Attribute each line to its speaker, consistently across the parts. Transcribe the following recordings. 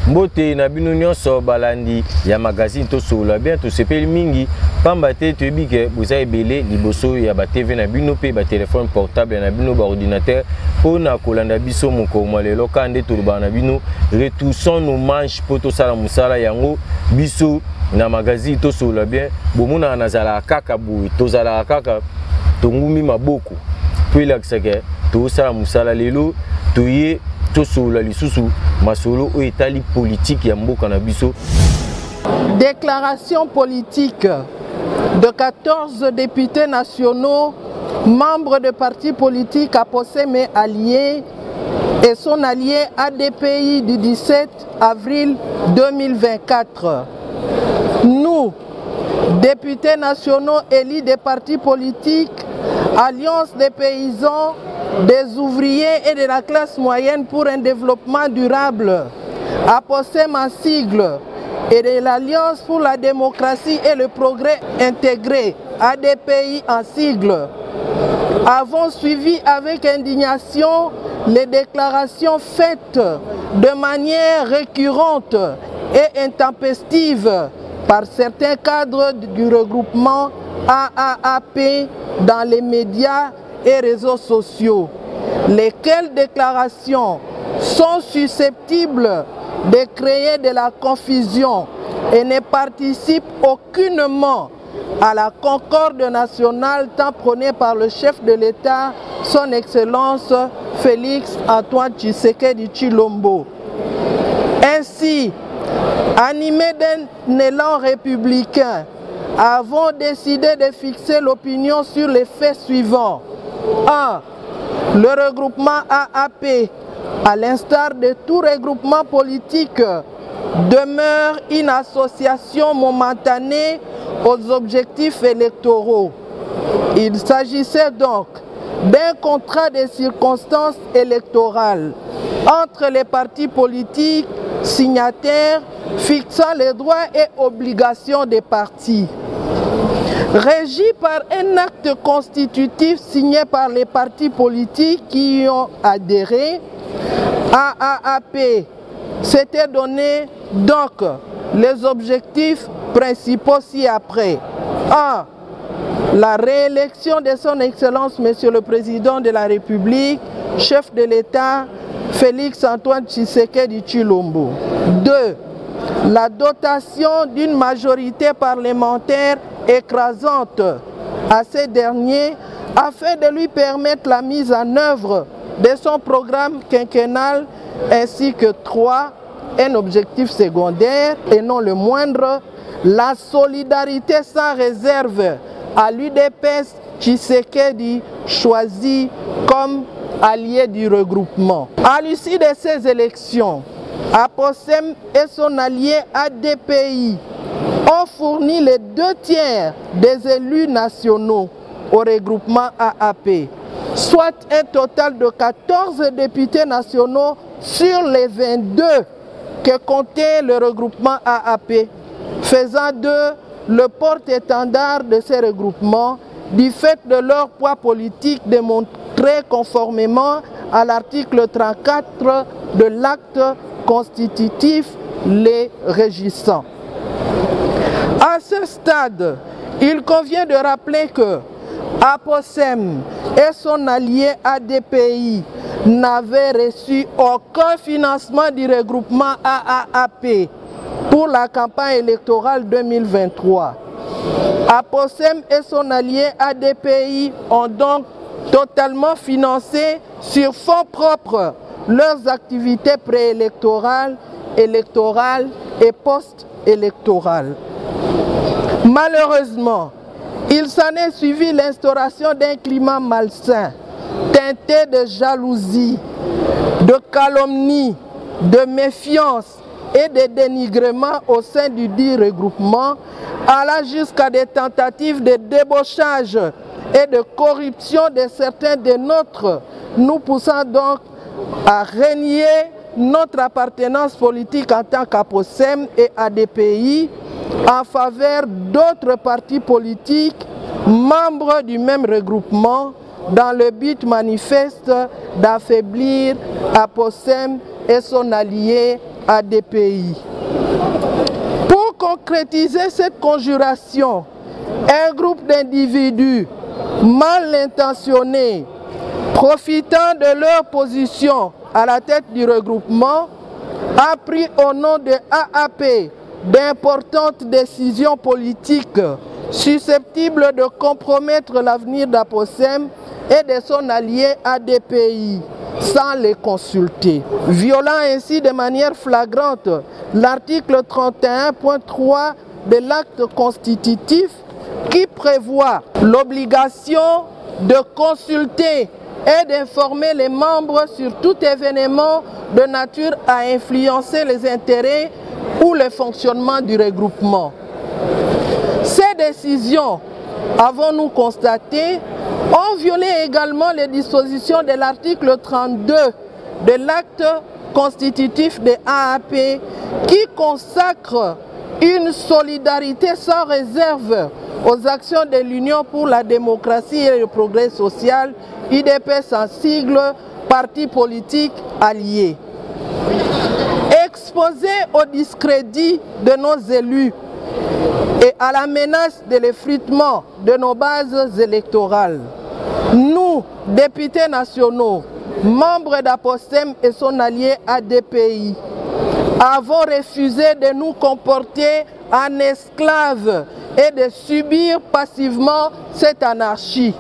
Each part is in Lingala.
Speaker 1: Mbote na bino nyonso balandi ya magazine to solo bien to sepeli mingi pamba te to bike buza ebele liboso ya ba TV na bino pe ba téléphone portable na bino ba ordinateur pona kolanda biso moko malelo kande to ba na bino retoussons nos manches poto sala musala yango biso na magazine to solo bien bomona nazala kaka bu to zala kaka to ngumi maboko puis la que to sala musala lelo to ye to solo lisusu masolo o etali politique ya mboka na biso.
Speaker 2: Déclaration politique de 14 députés nationaux, membres de partis politiques APOSEM et alliés et son allié ADPI du 17 avril 2024. Nous, députés nationaux élus des partis politiques, Alliance des paysans, des ouvriers et de la classe moyenne pour un développement durable, APOSEM en sigle, et de l'Alliance pour la démocratie et le progrès intégré, ADPI en sigle, avons suivi avec indignation les déclarations faites de manière récurrente et intempestive par certains cadres du regroupement AAAP dans les médias et réseaux sociaux, lesquelles déclarations sont susceptibles de créer de la confusion et ne participent aucunement à la concorde nationale tant prônée par le chef de l'État, son Excellence Félix Antoine Tshisekedi Tshilombo. Ainsi, animés d'un élan républicain, avons décidé de fixer l'opinion sur les faits suivants. 1. Le regroupement AAP, à l'instar de tout regroupement politique, demeure une association momentanée aux objectifs électoraux. Il s'agissait donc d'un contrat de circonstances électorales entre les partis politiques signataires fixant les droits et obligations des partis. Régi par un acte constitutif signé par les partis politiques qui y ont adhéré, AAAP s'était donné donc les objectifs principaux ci-après. 1. La réélection de son Excellence Monsieur le Président de la République, chef de l'État, Félix Antoine Tshisekedi Tshilombo. 2. La dotation d'une majorité parlementaire écrasante à ces derniers afin de lui permettre la mise en œuvre de son programme quinquennal, ainsi que 3. Un objectif secondaire et non le moindre, la solidarité sans réserve à l'UDPS Tshisekedi choisi comme allié du regroupement. À l'issue de ces élections, APOSEM et son allié ADPI ont fourni les 2/3 des élus nationaux au regroupement AAP, soit un total de 14 députés nationaux sur les 22 que comptait le regroupement AAP, faisant d'eux le porte-étendard de ces regroupements du fait de leur poids politique démontré conformément à l'article 34 de l'acte constitutif les régissant. À ce stade, il convient de rappeler que APOSEM et son allié ADPI n'avaient reçu aucun financement du regroupement AAAP pour la campagne électorale 2023. APOSEM et son allié ADPI ont donc totalement financé sur fonds propres leurs activités préélectorales, électorales et post-électorales. Malheureusement, il s'en est suivi l'instauration d'un climat malsain, teinté de jalousie, de calomnie, de méfiance et de dénigrement au sein du dit regroupement, allant jusqu'à des tentatives de débauchage et de corruption de certains des nôtres, nous poussant donc à renier notre appartenance politique en tant qu'APOSEM et ADPI en faveur d'autres partis politiques membres du même regroupement dans le but manifeste d'affaiblir APOSEM et son allié ADPI. Pour concrétiser cette conjuration, un groupe d'individus mal intentionnés, profitant de leur position à la tête du regroupement, a pris au nom de AAP d'importantes décisions politiques susceptibles de compromettre l'avenir d'APOSEM et de son allié ADPI sans les consulter, violant ainsi de manière flagrante l'article 31.3 de l'acte constitutif qui prévoit l'obligation de consulter et d'informer les membres sur tout événement de nature à influencer les intérêts ou le fonctionnement du regroupement. Ces décisions, avons-nous constaté, ont violé également les dispositions de l'article 32 de l'acte constitutif de AAP qui consacre une solidarité sans réserve aux actions de l'Union pour la démocratie et le progrès social, UDPS en sigle, parti politique allié. Exposés au discrédit de nos élus et à la menace de l'effritement de nos bases électorales, nous, députés nationaux, membres d'APOSEM et son allié ADPI, avons refusé de nous comporter en esclaves et de subir passivement cette anarchie.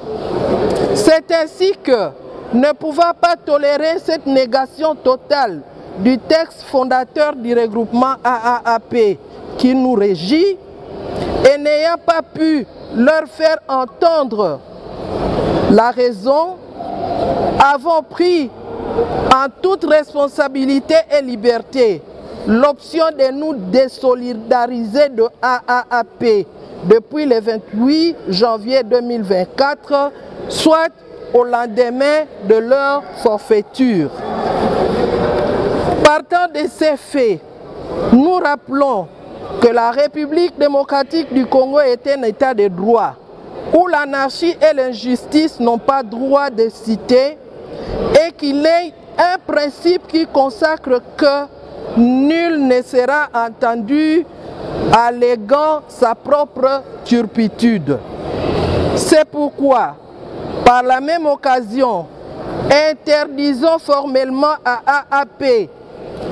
Speaker 2: C'est ainsi que, ne pouvant pas tolérer cette négation totale du texte fondateur du regroupement AAP qui nous régit, et n'ayant pas pu leur faire entendre la raison, avons pris en toute responsabilité et liberté l'option de nous désolidariser de AAP depuis le 28 janvier 2024, soit au lendemain de leur forfaiture. Partant de ces faits, nous rappelons que la République démocratique du Congo est un état de droit, où l'anarchie et l'injustice n'ont pas droit de citer, et qu'il est un principe qui consacre que nul ne sera entendu alléguant sa propre turpitude. C'est pourquoi, par la même occasion, interdisons formellement à AAP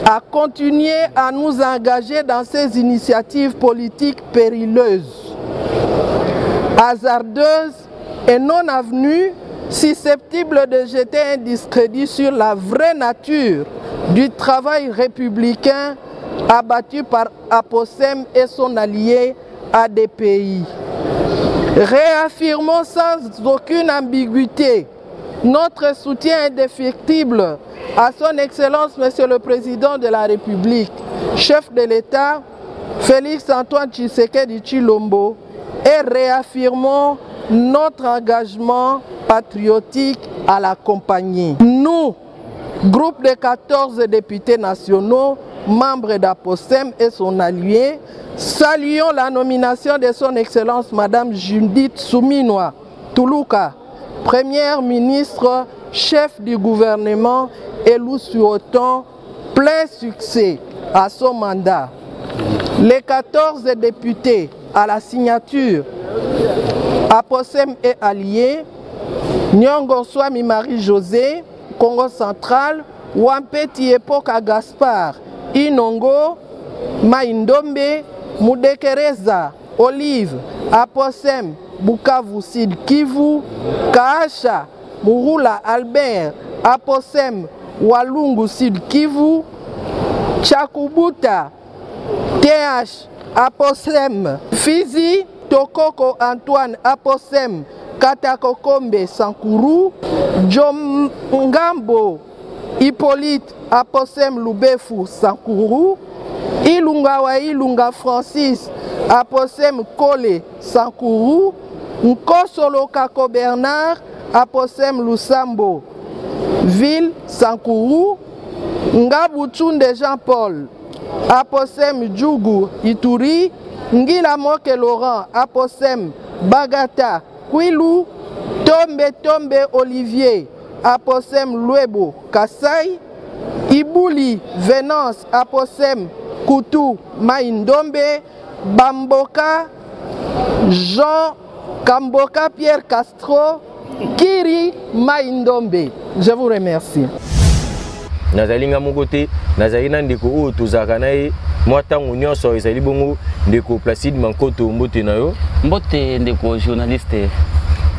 Speaker 2: à continuer à nous engager dans ces initiatives politiques périlleuses, hasardeuses et non avenues, susceptibles de jeter un discrédit sur la vraie nature du travail républicain abattu par APOSEM et son allié ADPI. Réaffirmons sans aucune ambiguïté notre soutien indéfectible à son Excellence Monsieur le Président de la République, chef de l'État, Félix Antoine Tshisekedi Tshilombo, et réaffirmons notre engagement patriotique à l'accompagner. Nous, groupe de 14 députés nationaux, membres d'APOSEM et son allié, saluons la nomination de son Excellence Madame Judith Suminwa Tuluka, Première ministre, chef du gouvernement, et nous souhaitons plein succès à son mandat. Les 14 députés à la signature, APOSEM et alliés, Nyongo Swami Marie-José, Congo central, Wampeti Epoka Gaspard, Inongo, Maindombe, Mudekereza, Olive, APOSEM, Bukavu Sud Kivu, Kaasha, Murula Albert, APOSEM, Walungu Sud Kivu, Chakubuta, TH, APOSEM, Fizi, Tokoko Antoine, APOSEM, Katakokombe Sankuru, Ngambo Hippolyte, APOSEM Lubefu Sankuru, Ilunga wa Ilunga Francis, APOSEM Kole Sankuru, Nkosolo Kako Bernard, APOSEM Lusambo Ville Sankuru, Ngabutunde Jean-Paul, APOSEM Djougou Ituri, Ngila Moke Laurent, Aposem, Bagata, Kwilu, Tombe Olivier, Aposem Luebo, Kassai, Ibouli Venance, Aposem Koutou, Maïndombe, Bamboka, Jean Kamboka, Pierre Castro, Kiri Maïndombe. Je vous remercie.
Speaker 1: Nazalinga Mogote, Nazalina Ndeko O Tozakanae, moi tango nyonso ezali bongo Ndeko Placide Mankoto mbote na yo.
Speaker 3: Mbote Ndeko journaliste.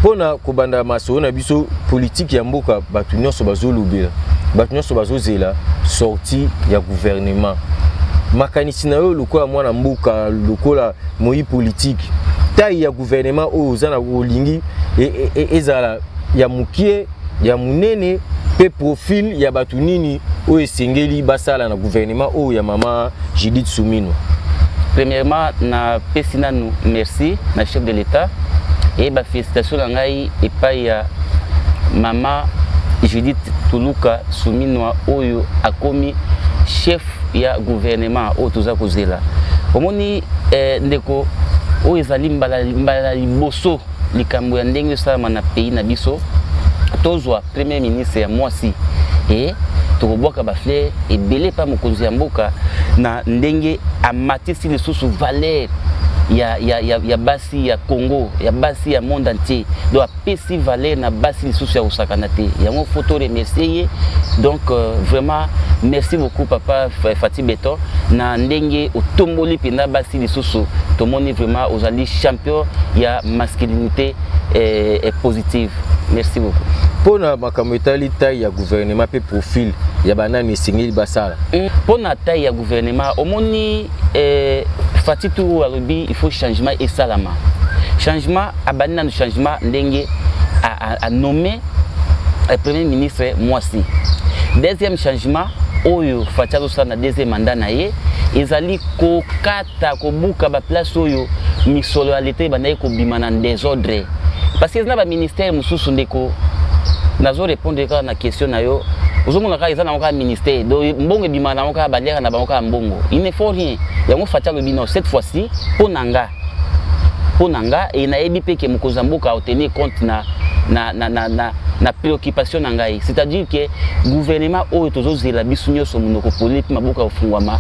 Speaker 1: Pona kobanda maso na biso politique ya mboka batu nyonso bazolubela. Batu nyonso bazozela sorti ya gouvernement. Makanisi na yo lokola mwana mboka lokola moi politique. Tai ya gouvernement o zana olingi ezala ya mukie ya munene pe profil ya batu nini o esengeli basala na gouvernement o ya mama Judith Suminwa.
Speaker 3: Premièrement na pesina nous merci na chef de l'État et ba félicitations ngai epai ya mama Judith Tuluka Suminwa oyo akomi chef ya gouvernement o toza kozela. Omoni ndeko o ezali mbala liboso likambo ya ndenge salama na pays na biso. Tozwa premier ministre ya mwasi et tokobwaka ba fleur ebele pa mokonzi ya mboka na ndenge amatisi lisusu valeur ya basi ya Congo ya basi ya monde entier do apesi valeur na basi lisusu ya osakana te yango photo remercier donc vraiment merci beaucoup papa Fati Beton na ndenge otomboli pena basi lisusu tomoni vraiment ozali champion ya masculinité et positive. Merci beaucoup.
Speaker 1: Pour na makambo etali taille ya gouvernement pe profil ya banani esengeli basala.
Speaker 3: Pour na taille ya gouvernement omoni Fati Tourou alobi il faut changement et salama. Changement abanina no changement ndenge a nommé le premier ministre Mwasi. Deuxième changement oyo Fati azosa na deuxième mandat na ye ezali ko kata ko buka ba place oyo misolo ya leta banaye ko bima na désordre. Parce que na ba ministère mususu ndeko nazo répondre à la question na yo ozomona ka ezana ka ministère do mbongo bima na ka balera na bango ka mbongo il ne faut rien yango Fati le bino cette fois-ci ponanga et na ebi pe ke mukozamboka a tenir compte na préoccupation na ngai, c'est-à-dire que gouvernement oyo tozozela biso nyonso monoko politique maboka ofungwama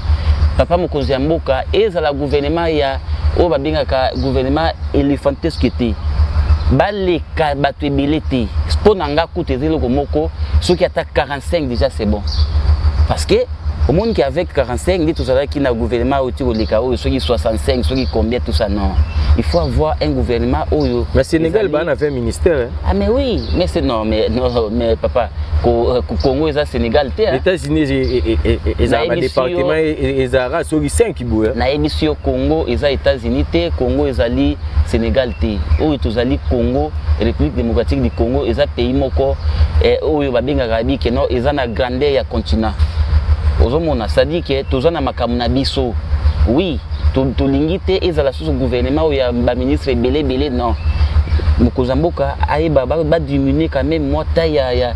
Speaker 3: papa mokonzi ya mboka ezala gouvernement ya oyo babengaka gouvernement éléphantesque te baleka bato ebele te mpona nga kuta ezeli moko soki ata 45 déjà c'est bon parce que au monde qui avec 45 dit tout ça qui na gouvernement au tiro leka oyo soki 65 soki combien tout ça non il faut avoir un gouvernement oyo
Speaker 1: mais Sénégal ba na fait ministère hein?
Speaker 3: Ah mais oui mais c'est non mais papa Congo eza Sénégal te
Speaker 1: États-Unis eza ba département ezara soki 5 boya
Speaker 3: na émission Congo eza États-Unis te Congo ezali Sénégal te oyo tozali Congo République démocratique du Congo eza pays moko oyo babengaka bi que non eza na grandeur ya continent ozomona ça dit que tozana makambo na biso oui to lingité ezala sous gouvernement ou ya ba ministre belé non mokozamboka ayeba ba diminuer quand même moi ta ya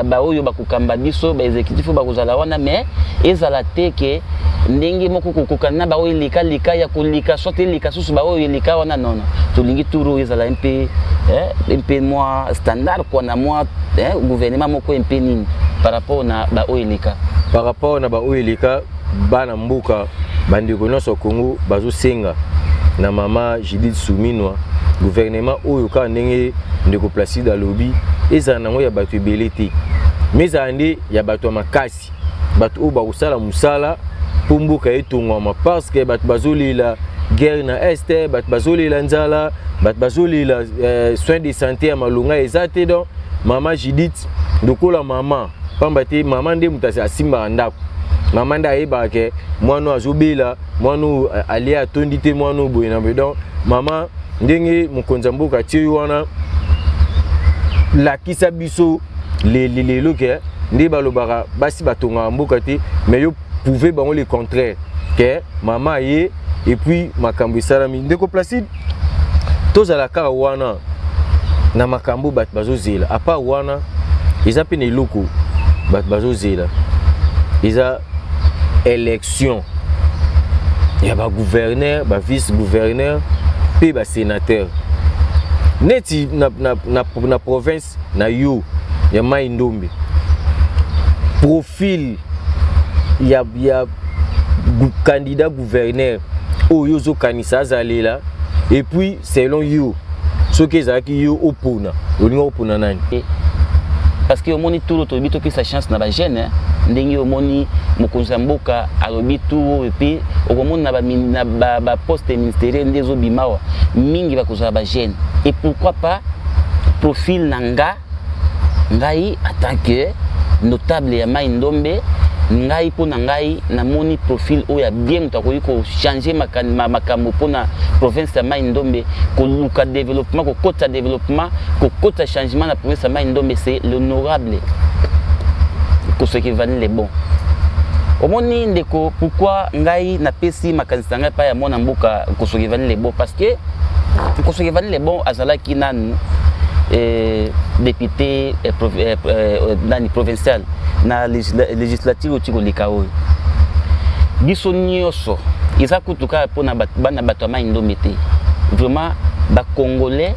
Speaker 3: ba oyo ba kokamba biso ba exécutif ba kozala wana mais ezala te que ndenge moko kokokana ba oyo lika ya kolika sote lika sous ba oyo lika wana non to lingi turo ezala un peu moi standard quoi na moi gouvernement moko un peu nini par rapport na ba oyo lika
Speaker 1: par rapport na ba oyo lika bana mboka bandeko nyonso Congo bazosenga na mama Judith Suminwa gouvernement oyo ka ndenge ndeko Placide alobi ezala nango ya bato ebele te mais ande ya bato makasi bato oyo bakosala musala po mboka etongwama parce que bato bazolela guerre na este bato bazolela nzala bato bazolela soins de santé ya malonga eza te donc mama Judith ndokola mama pamba te mama nde mutasi asimba ndako mama nda ayeba ke mwano azobela mwano ali atondi te mwano boye na donc mama ndenge mokonzi mboka tie wana lakisa biso lelo ke nde balobaka basi batonga mboka te mais yo pouvez bango le contraire que mama ye et puis makambo salami ndeko Placide tozala kaka wana na makambo bat bazozela apa wana eza pe ne loko bat bazozela eza élection il y a ba gouverneur, ba vice-gouverneur, puis ba sénateur. Neti na province na yo ya Mai Ndombe. Profil il y a candidat gouverneur au yozo kanisa zalela et puis selon yo ce que zaki yo opona olingo opona nani
Speaker 3: parce que omoni tout l'autre bito puis sa chance na ba jeune ndenge omoni mokonza mboka alobi tout et puis okomoni na ba poste ministériel ndezo bimawa mingi bakozala ba jeune et pourquoi pas profil nanga ngai en tant que notable ya Mai Ndombe ngai pona ngai namoni profil oya bien mutakoyi ko changer makambo pona province ya Mai Ndombe ko luka développement ko kota développement ko kota changement na province ya Mai Ndombe c'est l'honorable ko ce qui va les bons omoni ndeko pourquoi ngai na pesi makanisa ngai pa ya mona mboka ko ce qui va les bons parce que ko ce qui va les bons azalaki nanu député provincial na législative otiko likaoy biso nyoso isa kutuka pona bana bato Mai Ndombe te vraiment ba congolais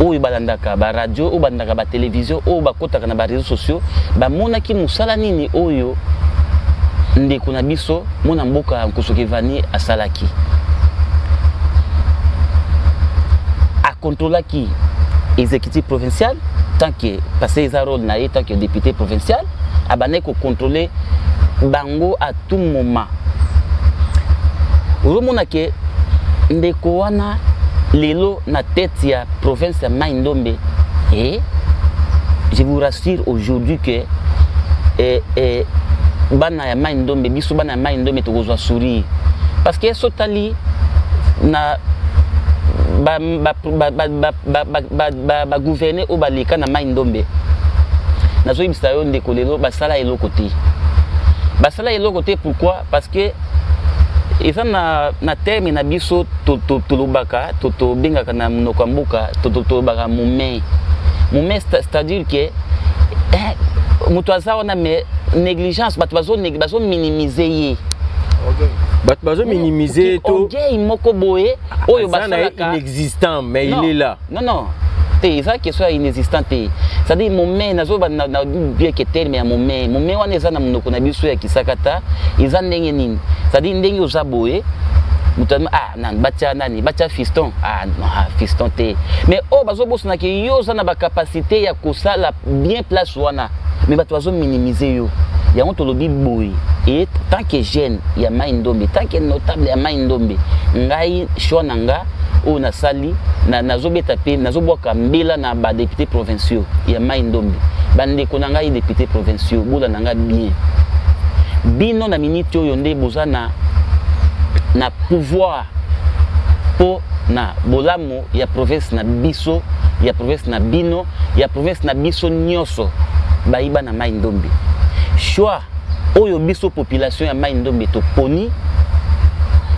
Speaker 3: oyo balandaka ba radio oyo balandaka ba télévision oyo bakotaka na ba réseaux sociaux ba monaki musala nini oyo ndeko na biso mona mboka Nkosoke Vani asalaki a contrôlaki exécutif provincial tant que passé sa rôle na tant que député provincial abane ko contrôler bango à tout moment urumona ke ndeko wana lelo na tête ya province ya Mai Ndombe et je vous rassure aujourd'hui que bana ya Mai Ndombe biso bana ya Mai Ndombe to kozwa sourire parce que sotali na ba gouverner au balika na Mai Ndombe nazo ibisa yo ndeko lelo basala eloko te basala eloko te pourquoi parce que ils na terme na biso tolobaka to bengaka na monoko mboka tolobaka mume c'est-à-dire que muto azawa na me négligence bato bazo minimiser ye
Speaker 1: bato bazo minimiser to
Speaker 3: okay moko boye oyo basala
Speaker 1: inexistant mais
Speaker 3: non,
Speaker 1: il est là
Speaker 3: non c'est ça qui soit inexistant c'est-à-dire moment nazo na bien que terme ya moment wana eza na monoko na biso ya kisakata eza ndenge nini c'est-à-dire ndenge oza boye mutama nan bacha fiston fiston te mais bazo bosana ke yo za na ba capacité ya kosala bien place wana mais bato bazo minimiser yo yango tolobi boye et tant que jeune ya Mai Ndombe tant que notable ya Mai Ndombe ngai shonanga o na sali nazobeta pe nazobwaka mbela na ba députés provinciaux ya Mai Ndombe bande ko ngai députés provinciaux bola nanga bien bino na minute oyo nde bozana na pouvoir po na bolamo ya province na biso ya province na bino ya province na biso nyoso baiba na Mai Ndombe choix oyo biso population ya Mai Ndombe to poni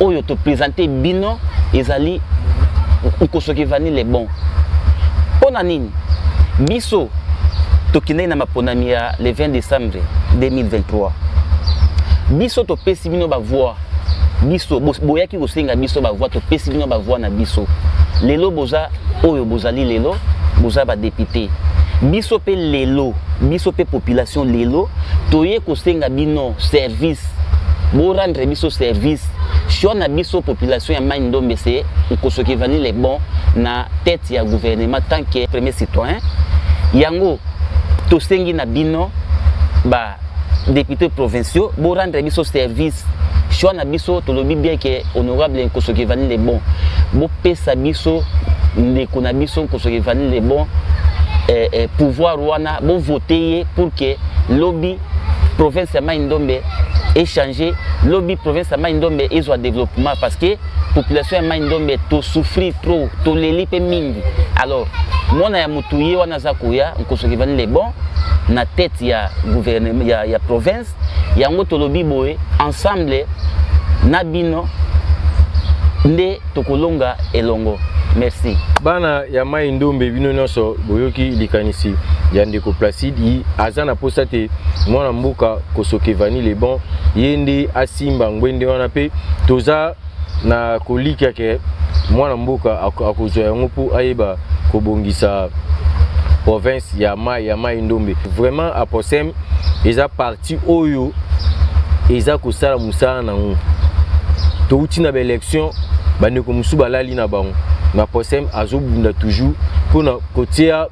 Speaker 3: oyo to présenter bino ezali Nkosoke Vani les bons pona nini biso to kine na maponami ya le 20 décembre 2023 biso to pesi bino ba voix biso boyaki kosenga biso ba voix to pesi bino ba voix na biso lelo boza oyo bozali lelo boza ba député biso pe lelo biso pe population lelo toye kosenga bino service bo rendre biso service shona biso population ya Mai Ndombe c'est Nkosoke Vani les bons na tête ya gouvernement tant que premier citoyen yango to sengi na bino ba députés provinciaux bo rendre biso service shona biso tolobi bien que honorable Nkosoke Vani les bons bo pesa biso ndeko na biso Nkosoke Vani les bons pouvoir wana bon voter pour que lobby province ya Mai Ndombe échanger lobby province ya Mai Ndombe ezo développement parce que population ya Mai Ndombe to souffrir trop to lelipe mingi alors mona ya mutuye wana zakoya Nkosoke Vani les bons na tête ya gouvernement ya province yango to lobby boye ensemble na bino nde tokolonga elongo Merci.
Speaker 1: Bana ya Mai Ndombe bino nyonso boyoki likanisi ya ndeko Placide yi azana posate mwana mboka kosoke vani le bon yende asimba ngwende wana pe toza na kolika ke mwana mboka akozwa yango po ayeba kobongisa province ya Mai Ndombe. Vraiment aposem eza parti oyo eza kosala musala nango touti na ba élection bandeko musu balali na bango na posem azobunda toujours pona kotia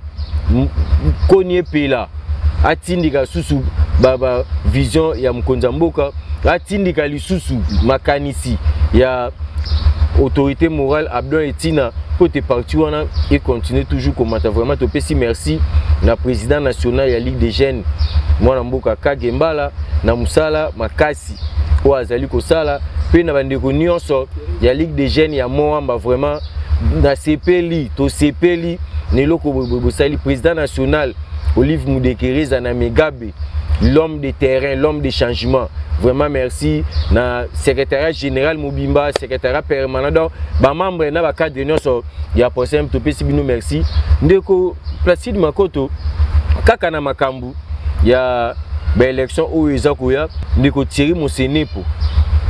Speaker 1: konye pela atindika susu baba vision ya mkonza mboka atindika lisusu makanisi ya autorité morale Abdon Etina côté parti wana et continue toujours comme vraiment to pesi merci na président national ya Ligue des jeunes mwana mboka Kagembala na musala makasi o azali kosala pe na bandeko nyonso ya Ligue des jeunes ya Moamba vraiment na sepeli to sepeli neloko bosali président national Olive Mudekereza na Megabe l'homme de terrain, l'homme de changement. Vraiment merci na secrétariat général Mobimba, secrétariat permanent donc ba membre na ba cadre de so ya posem to pesi bino merci ndeko Placide Makoto kaka na makambu ya ba élection o ezakoya ndeko Thierry Mosenepo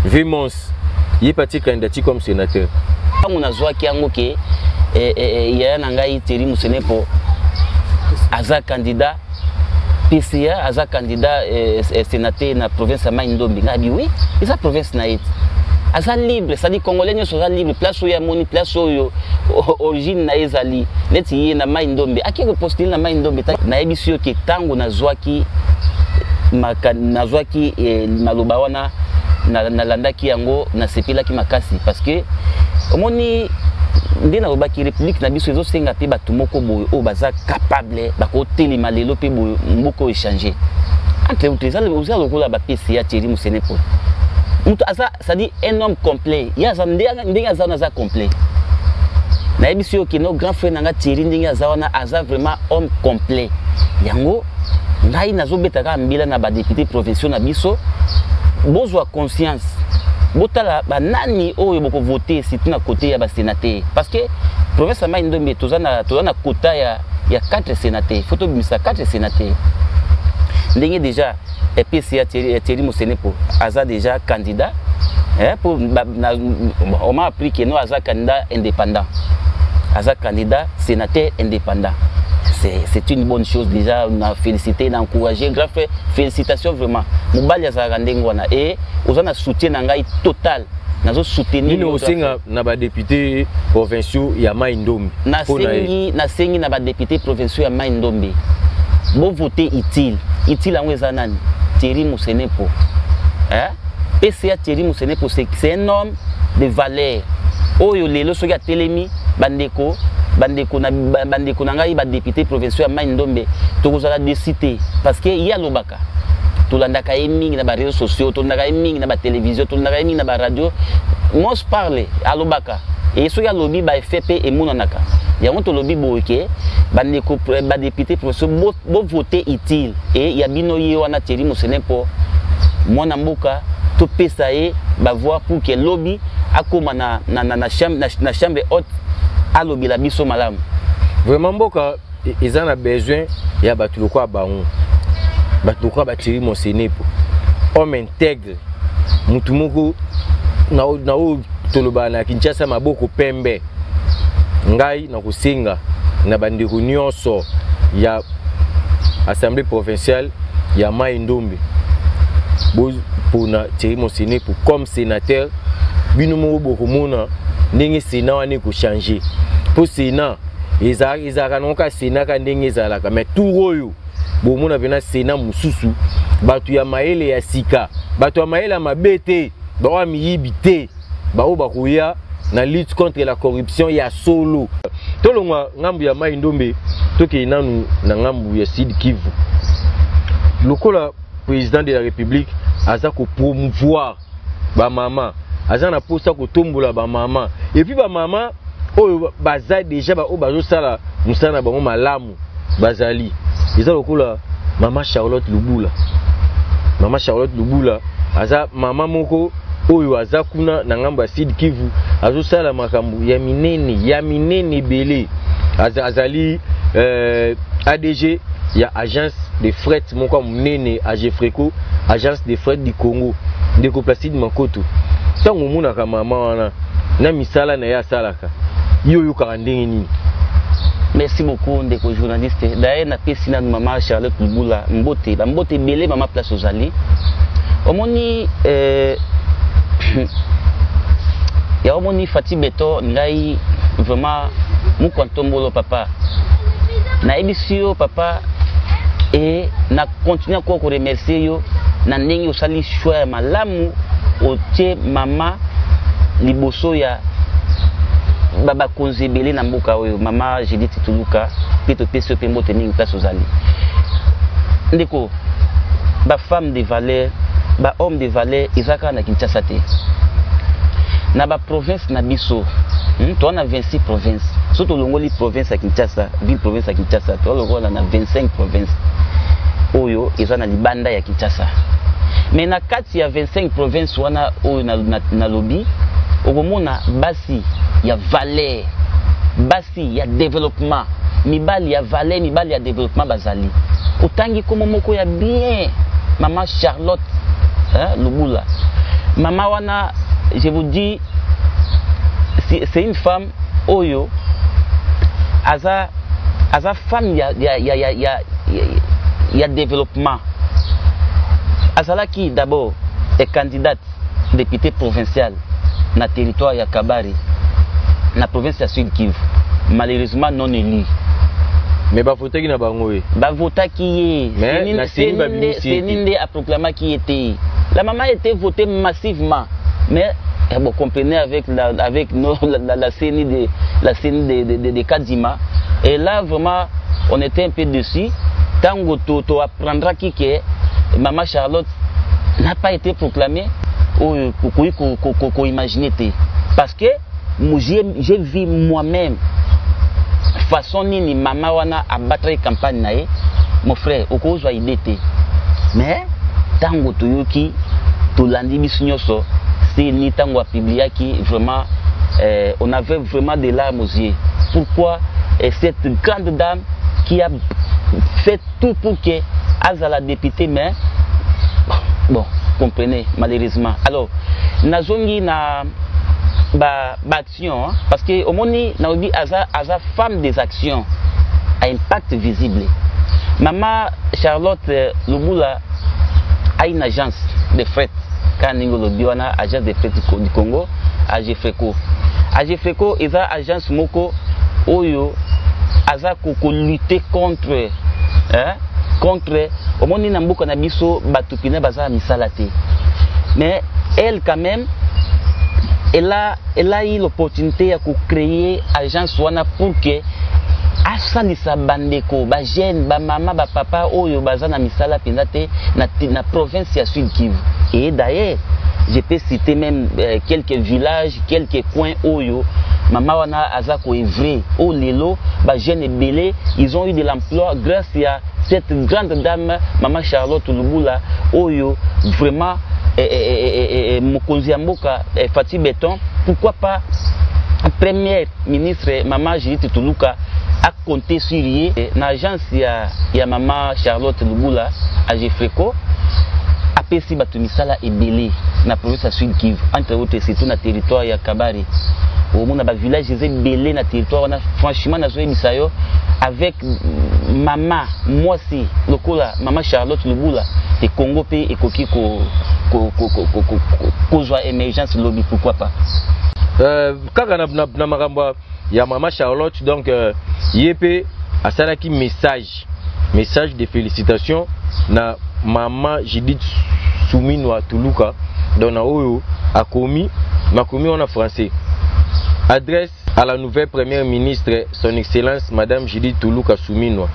Speaker 1: Vimons yi parti candidat comme sénateur
Speaker 3: on a zwa ki yango ke ya na ngai Thierry Mosenepo aza candidat PCA aza candidat sénateur na province ya Mai Ndombe ngabi oui eza province na eti aza libre ça dit congolais nyonso aza libre place oyo moni place oyo origine na ezali neti ye na Mai Ndombe aki ko postuler na Mai Ndombe na yebisi yo ke tango nazwaki maloba wana na landaki yango na sepelaki makasi parce que omoni ndena obaki république na biso ezosenga pe bato moko boye o baza capable bakotelema lelo pe boye mboko échanger entre vous lokola ba PCA Thierry Mosenepo mutu aza ça dit un homme complet ya za ndenge aza na za complet na yebisi yo ke no grand frère nanga Thierry ndenge aza wana aza vraiment homme complet yango ngai nazobetaka mbila na ba député provinciaux na biso bozwa conscience botala banani oyo boko voter surtout na côté ya ba sénateur parce que province ya Mai Ndombe toza na quota ya 4 sénateurs faut tobimisa 4 sénateurs ndenge déjà PCA Thierry Mosenepo aza déjà candidat pour on m'a appris que no aza candidat indépendant aza candidat sénateur indépendant. C'est une bonne chose déjà, on a félicité, on a encouragé, grave félicitations vraiment. Mobali ya Zarandengwana et on a soutien nangai total. Nazo soutenir
Speaker 1: nous aussi na ba député provinciaux ya Mai Ndombe.
Speaker 3: Na sengi na ba député provinciaux ya Mai Ndombe. Bon voter utile en wezanani Thierry Mosenepo. PCA Thierry Mosenepo c'est un homme de valeur. Oyo lelo soki atelemi bandeko na ngai ba député provinciaux ya Mai Ndombe tokozala décité parce que ya lobaka tolandaka mingi na ba réseaux sociaux tolandaka mingi na ba télévision tolandaka mingi na ba radio mos parle alobaka et soki alobi ba FP et monanaka yango to lobi boke bandeko ba député provinciaux bo voter utile et ya bino ye wana Thierry Mosenepo mwana mboka to pesa ye ba voir pour que lobby akoma na chambre haute alobi la biso malamu
Speaker 1: vraiment mboka ils ont besoin ya batu lokwa bango batu lokwa ba Thierry Mosenepo homme intègre mutu moko na toloba na Kinshasa maboko pembe ngai na kusinga na bandeko nyonso ya assemblée provinciale ya Mai Ndombe pour na Thierry Mosenepo comme sénateur bino mo boko mona ndenge Sénat wane ko changer pour Sénat ezaka nonka Sénat ka ndenge ezalaka mais tout oyo bomona bena Sénat mususu batu ya maele ya sika batu ya maele ya mabete ba miyibite ba o bakoya na lutte contre la corruption ya solo tolongwa ngambu ya Mai Ndombe toke nanu na ngambu ya Sud Kivu lokola président de la République aza ko promouvoir ba mama aza na posta ko tombola ba mama et puis ba mama oyo baza déjà ba o bazo sala musana bango malamu bazali eza lokola mama Charlotte Lubula aza mama moko oyo azakuna na ngamba Sud Kivu azosala makambo ya minene belé azali ADG ya agence de fret moko munene AGFRECO, agence de fret du Congo ndeko Placide Makoto tango mona ka mama wana na misala na ya salaka yo ka ndenge nini.
Speaker 3: Merci beaucoup ndeko journaliste. D'ailleurs na pesi na maman Charlotte Lubula mbote belé mama place ozali omoni ya omoni Fati Beto ngai vraiment mukontombolo papa na ebisio papa et na continuer ko remercier yo na ndenge osali choix ya malamu otie mama liboso ya baba konzebele na mboka oyo mama Judith Tuluka pito peso pembo teningi place ozali ndeko ba femme de valeur ba homme de valeur ezaka na Kinshasa te na ba province na biso to na 26 provinces surtout longoli province ya Kinshasa ville province ya Kinshasa to longola na 25 provinces oyo ezana libanda ya Kinshasa mais na kati ya 25 provinces wana oyo na lobby okomona basi ya valeur basi ya développement mibali ya valeur mibali ya développement bazali otangi komo moko ya bien maman Charlotte Lubula maman wana je vous dis c'est une femme oyo aza femme ya développement azalaki d'abord est candidate député provincial na territoire ya Kabari na province ya Sud Kivu malheureusement non élu
Speaker 1: mais ba votaki na bango
Speaker 3: ba votaki c'est ninde a proclamé qui était la maman était votée massivement mais vous comprenez avec la CENI de Kadima et là vraiment on était un peu dessus tango to apprendra qui que maman Charlotte n'a pas été proclamée ou imaginer parce que j'ai vu moi-même façon ni maman wana abattre campagne nae mon frère okozwa idée mais tango toyoki tolandi bisunyoso c'est ni tango a publié qui vraiment on avait vraiment des larmes aux yeux. Pourquoi cette grande dame qui a fait tout pour que Azala députée mais bon comprenez malheureusement alors nazongi na ba action parce que au moni na obi aza femme des actions à impact visible maman Charlotte Lubula a une agence de fret quand ningo lobi wana agence de fret du Congo AGFRECO est une agence moko oyo aza ko lutter contre au moni na mboka na biso batupina baza misala te mais elle quand même elle a eu l'opportunité de créer agence wana pour que asalisa bandeko ba jeune ba mama ba papa oyo baza na misala penza te na province ya Sud Kivu et d'ailleurs je peux citer même quelques villages quelques coins oyo mama wana azako evre o lelo ba jeune belé ils ont eu de l'emploi grâce à cette grande dame maman Charlotte Lubula oyo vraiment mokonzi ya mboka Fati Beton pourquoi pas premier ministre maman Judith Tuluka a compté sur lui na agence ya maman Charlotte Lubula AGFRECO apesi batu misala ebele na province ya Sud Kivu entre autres surtout na territoire ya Kabari au monde ba village ebele na territoire wana franchement nazo ebisa yo avec maman moi si lokola maman Charlotte Lubula et Congo pe ekoki kozwa émergence lobby pourquoi pas
Speaker 1: kaka na makambo ya maman Charlotte donc yepe asalaki message de félicitations na maman Judith Souminwa Tuluka donc na oyo akomi en français adresse à la nouvelle première ministre son excellence madame Judith Tuluka Souminwa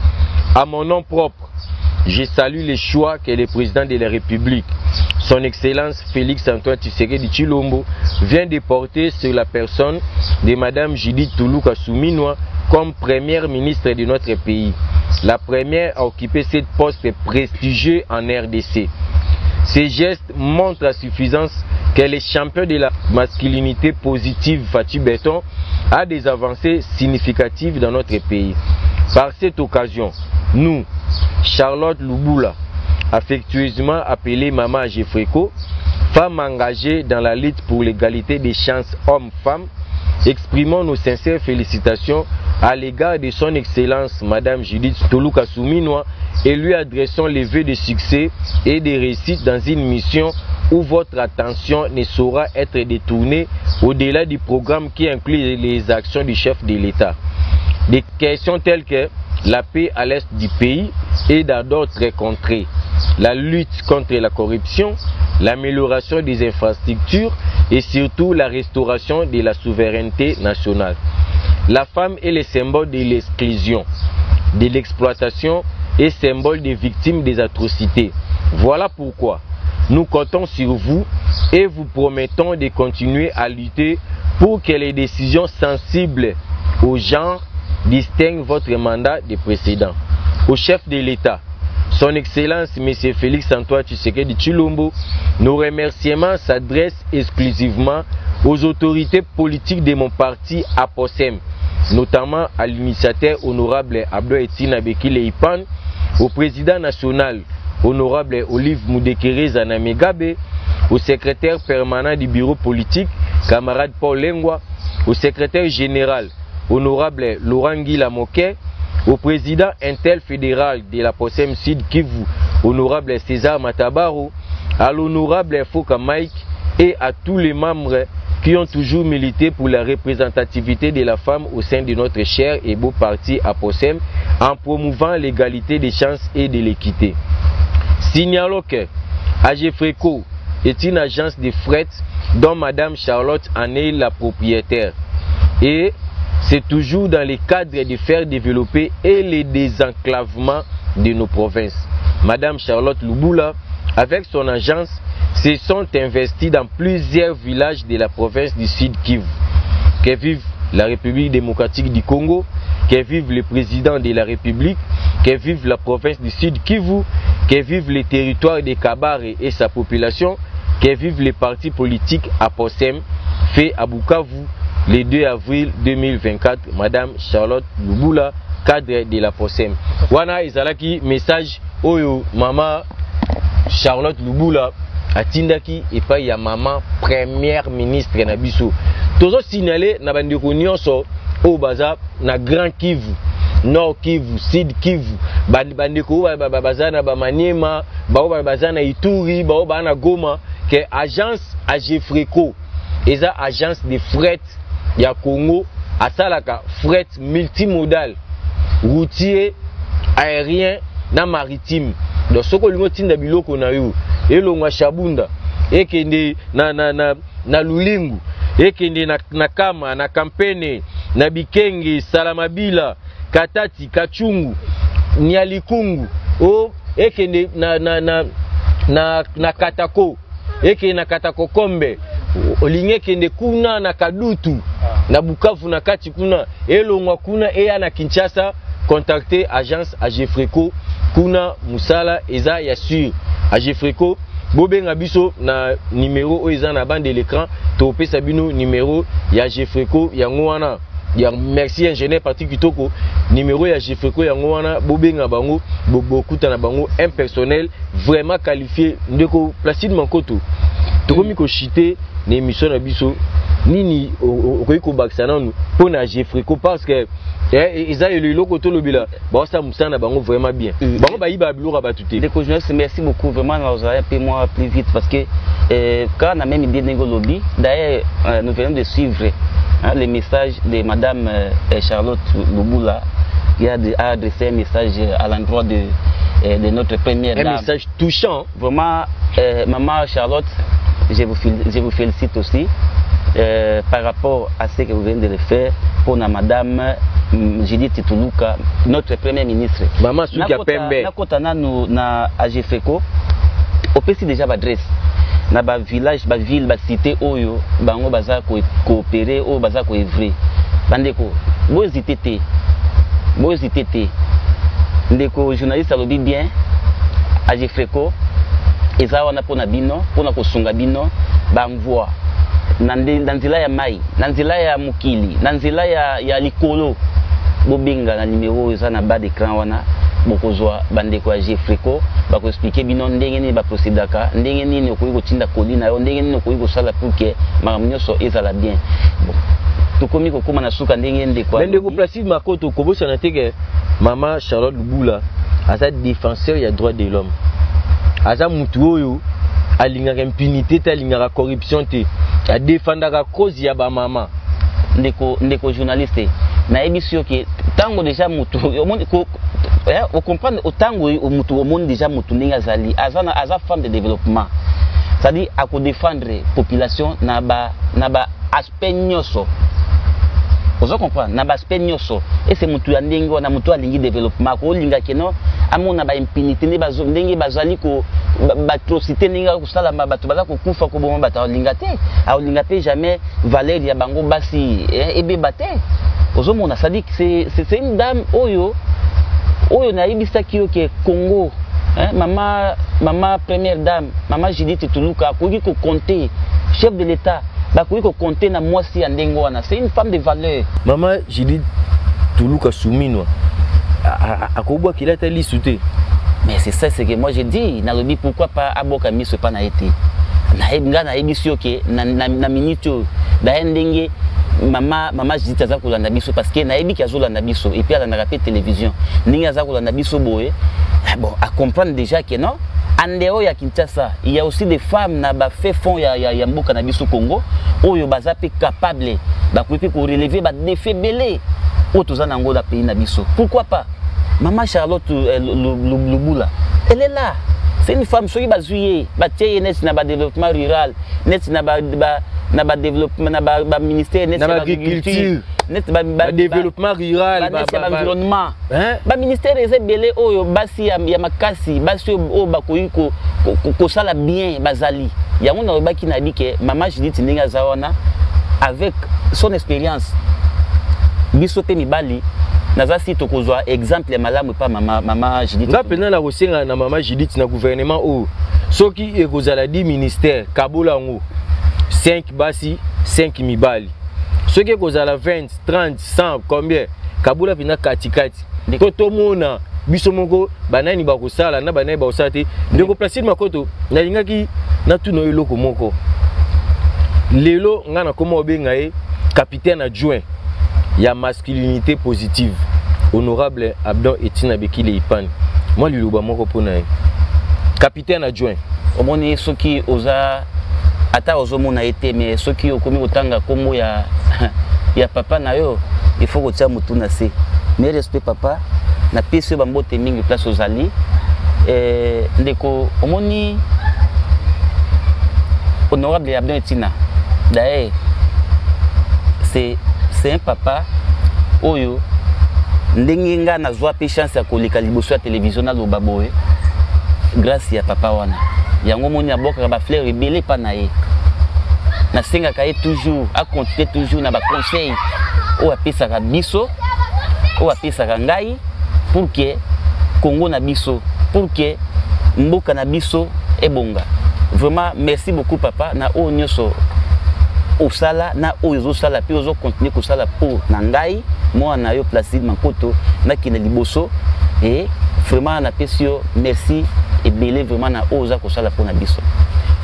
Speaker 1: à mon nom propre. Je salue les choix que le président de la République, son Excellence Félix Antoine Tshisekedi Tshilombo, vient de porter sur la personne de Madame Judith Tuluka Souminwa comme première ministre de notre pays. La première à occuper cette poste prestigieux en RDC. Ces gestes montrent à suffisance que les champions de la masculinité positive Fatih Berton a des avancées significatives dans notre pays. Par cette occasion, nous, Charlotte Luboula, affectueusement appelée Maman Agefreko, femme engagée dans la lutte pour l'égalité des chances hommes-femmes, exprimons nos sincères félicitations à l'égard de son Excellence Madame Judith Toluka Souminois et lui adressons les vœux de succès et de réussite dans une mission où votre attention ne saura être détournée au-delà du programme qui inclut les actions du chef de l'État. Des questions telles que la paix à l'est du pays et dans d'autres contrées, la lutte contre la corruption, l'amélioration des infrastructures et surtout la restauration de la souveraineté nationale. La femme est le symbole de l'exclusion, de l'exploitation et symbole des victimes des atrocités. Voilà pourquoi nous comptons sur vous et vous promettons de continuer à lutter pour que les décisions sensibles au genre distinguent votre mandat des précédents. Au chef de l'État, Son Excellence M. Félix Antoine Tshisekedi Tshilombo, nos remerciements s'adressent exclusivement aux autorités politiques de mon parti APOSEM, notamment à l'initiateur honorable Abdo Etienne Bekile Ipan, au président national honorable Olive Moudekere Zanamegabe, au secrétaire permanent du bureau politique camarade Paul Lengwa, au secrétaire général honorable Laurent Guila Moquet, au président intel fédéral de la POSEM Sud Kivu, honorable César Matabaro, à l'honorable Foka Mike et à tous les membres qui ont toujours milité pour la représentativité de la femme au sein de notre cher et beau parti APOSEM en promouvant l'égalité des chances et de l'équité. Signalons que Agefreko est une agence de fret dont Madame Charlotte en est la propriétaire et c'est toujours dans le cadre de faire développer et le désenclavement de nos provinces. Madame Charlotte Luboula, avec son agence, se sont investis dans plusieurs villages de la province du Sud Kivu. Que vive la République démocratique du Congo, que vive le président de la République, que vive la province du Sud Kivu, que vive le territoire de Kabare et sa population, que vive les partis politiques APOSEM, fait à Bukavu, le 2 avril 2024, Madame Charlotte Luboula, cadre de la POSEM. Wana izalaki message oyo Maman Charlotte Luboula atindaki epai ya Maman Première Ministre na biso. Tozo signaler na bandeko nyonso o baza na Grand Kivu, Nord Kivu, Sud Kivu, bandeko baza na Bamaniema, baza na Ituri, baza na Goma, que agence Agefreko, eza agence de fret ya Congo asalaka fret multimodal routier, aérien na maritime. Donc soko lingo tinda biloko na yo elongwa Shabunda ekende na Lulingu ekende na Kama na Kampene na Bikenge Salamabila Katati Kachungu Nyalikungu o ekende na Katako ekende na Katako Kombe olinge kende kuna na Kadutu na Bukavu na kati kuna elongwa kuna eya na Kinshasa contacter agence Agefreko kuna musala eza ya sûr Agefreko bobenga biso na numéro o eza na bande de l'écran to pesa bino numéro ya Agefreko yango wana ya merci ingénieur Patrick Kitoko numéro ya Agefreko yango wana bobenga bango bokuta na bango un personnel vraiment qualifié ndeko Placide Mankoto tokomi ko chiter na émission na biso nini okoki kobakisa nanu mpo na Agefreko parce que eza eloko tolobila baosa musana bango vraiment bien bango bayiba biloko batu te.
Speaker 3: Merci beaucoup vraiment nous allons payer moi plus vite parce que quand on a même idée de lobby d'ailleurs nous venons de suivre les messages de Madame Charlotte Luboula qui a adressé un message à l'endroit de notre première dame.
Speaker 1: Un message touchant.
Speaker 3: Vraiment Maman Charlotte, je vous félicite aussi par rapport à ce que vous venez de le faire pour Madame Judith Toluka, notre Premier ministre.
Speaker 1: Maman Soukia Pembe.
Speaker 3: Nakota na Agefreko, on peut déjà adresse na ba village, ba ville, ba cité oyo, bango baza coopérer ou baza coévrer. Bandeko, bo hésiter te. Ndeko journaliste alobi bien Agefreko eza wana pona bino pona kosunga bino ba mvua na nzela ya mai na nzela ya mukili na nzela ya likolo bobenga na numéro eza na bas d'écran wana bokozwa bandeko ya Jefrico bako expliquer bino ndenge nini ba procédaka ndenge nini okoki kotinda koli na yo ndenge nini okoki kosala pour que makambo nyonso ezala bien. Bon tokomi kokoma na suka ndenge ndeko
Speaker 1: ndeko Placide Makoto kobosana te ke mama Charlotte Lubula aza défenseur ya droit de l'homme aza mutu oyo alingaka impunité te alingaka corruption te a défendaka cause ya ba mama
Speaker 3: ndeko journaliste na ebisio ke tango déjà mutu on comprendre autango mutu au monde déjà mutu ndenge azali aza femme de développement, c'est-à-dire à défendre population na ba aspect nyonso. Vous comprenez na ba aspect nyonso et c'est mutu ya ndenge wana mutu alingi développement ko linga keno amona ba impunité ne bazo ndenge bazali ko batrocité ndenge ko sala bato baza ko kufa ko bomba bato linga te a linga pe jamais valeur ya bango basi ebe baté. Vous mona ça dit que c'est une dame oyo na ibisaki yo ke Congo maman première dame maman Judith Tuluka akoki ko compter chef de l'état bakoki ko compter na mwasi ya ndengo wana, c'est une femme de valeur.
Speaker 1: Maman Judith Tuluka Souminwa akobwa kilata lisute.
Speaker 3: Mais c'est ça, c'est que moi j'ai dit na lobi pourquoi pas aboka miso pa na été na ebisio ke na minute da ndenge Maman Judith aza kolanda biso parce que na ebi ki azolanda biso et puis ala na rappel télévision ninga aza kolanda biso boye. Bon, à comprendre déjà que non en dehors ya Kinshasa il y a aussi des femmes na ba fait fond ya mboka na biso Congo oyo baza pe capable ba ko relever ba défi belé o toza na ngola pays na biso. Pourquoi pas maman Charlotte Lubula, elle est là, c'est une femme soki bazuye ba tie net na ba développement rural net na ba développement na ba ministère net na agriculture net ba
Speaker 1: développement rural
Speaker 3: ba environnement ba ministère eza belé oyo basi ya makasi basi o bakoyi ko sala bien bazali yango na baki na bike maman Judith ndinga zawana avec son expérience biso te mibali naza si tokozwa exemple ya malamu pa maman Judith
Speaker 1: nga pena na kosenga na maman Judith na gouvernement o soki ekozala di ministère kabola ngo 5 basi 5 mibali soki ekozala 20 30 100 combien kabola pina katikati to tomona biso moko banani bakosala na banani bakosala te ndeko Placide Makoto nalingaki na tuno eloko moko lelo nga na koma obenga e capitaine adjoint ya masculinité positive honorable Abdon Etina Bekile Ipane moi liloba moko pona capitaine adjoint
Speaker 3: omoni soki oza ata ozomona été mais soki okomi kotanga kombo ya papa na yo il faut kotia mutu na se mais respect papa na pese ba mbote mingi place ozali ndeko omoni honorable Abdon Etina d'ailleurs c'est un papa oyo ndenge nga nazwa pe chance ya koleka liboso ya télévision na loba boye grâce ya papa wana yango moni aboka ba fleur ebele pa na ye na senga ka toujours a continuer toujours na ba conseil o apesaka biso o apesaka ngai pour que Congo na biso pour que mboka na biso ebonga. Vraiment merci beaucoup papa na o nyoso osala na oyo sala pe ozo continuer ko sala pour na ngai moi na yo Placide Makoto na kina liboso et vraiment na pesio merci et belé vraiment na oza ko sala pour na biso.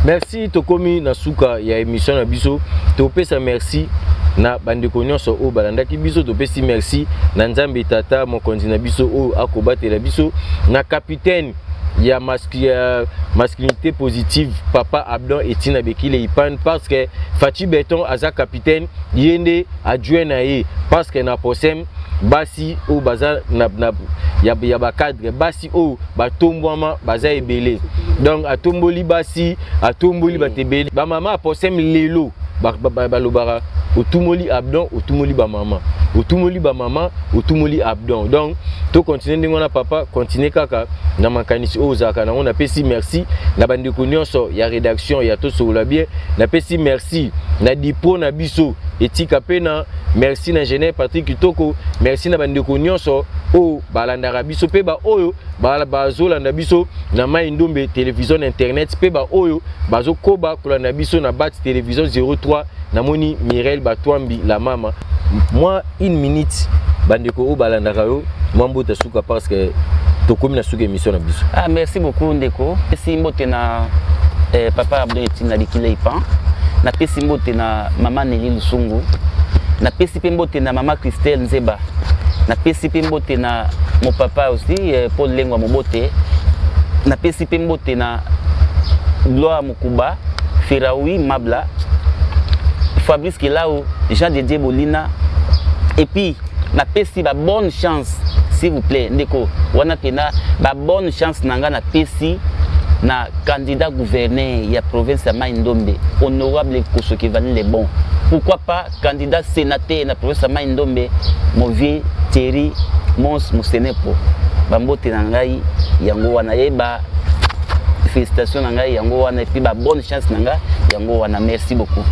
Speaker 1: Merci tokomi na suka ya émission na biso to pesa merci na bandeko nyonso o balandaki biso to pesi merci na Nzambe tata mokonzi na biso o akobatela biso na capitaine ya masculinité positive papa Abdon Etina Bekile Ipane parce que Fati Beton aza capitaine yende adjoint na ye parce que na posem basi o baza na ya ba cadre basi o batombwama baza ebele donc atomboli basi atomboli batebele ba mama posem lelo ba lobara otumoli Abdon otumoli ba mama otumoli ba maman otumoli abdon. Donc to continuer ndengona papa continuer kaka na makanisi ozaka na on apesi merci na bandeko nyonso ya rédaction ya to sola bien na pesi merci na dipo na biso etika pena merci na Général Patrick Kitoko merci na bandeko nyonso o balandaka biso pe ba oyo bazolanda biso na Mai Ndombe télévision internet pe ba oyo bazokoba kolanda biso na Bat télévision 03 na moni Mirel Batwambi la mama. Moi une minute bandeko o balandaka yo mambo ta suka parce que to comme na suka émission na biso.
Speaker 3: Ah merci beaucoup ndeko. Si mbote na papa Abdon Etina likile ipan. Na pesi mbote na mama Nelly Lusungu. Na pesi pe mbote na mama Christelle Nzeba. Na pesi pe mbote na mon papa aussi Paul Lengwa Mobote. Na pesi pe mbote na Gloire Mukuba, Firaoui Mabla, Fabrice Kelao, Jean Dédié Bolina. Et puis na pesi ba bonne chance s'il vous plaît ndeko. Wana pena ba bonne chance nanga na pesi na candidat gouverneur ya province ya Mai Ndombe, honorable Kosokevani le bon. Pourquoi pas candidat sénateur na province ya Mai Ndombe, mon vieux Thierry Mons Musenepo. Bambote na ngai yango wana yeba félicitations na ngai yango wana et puis ba bonne chance na ngai yango wana merci beaucoup.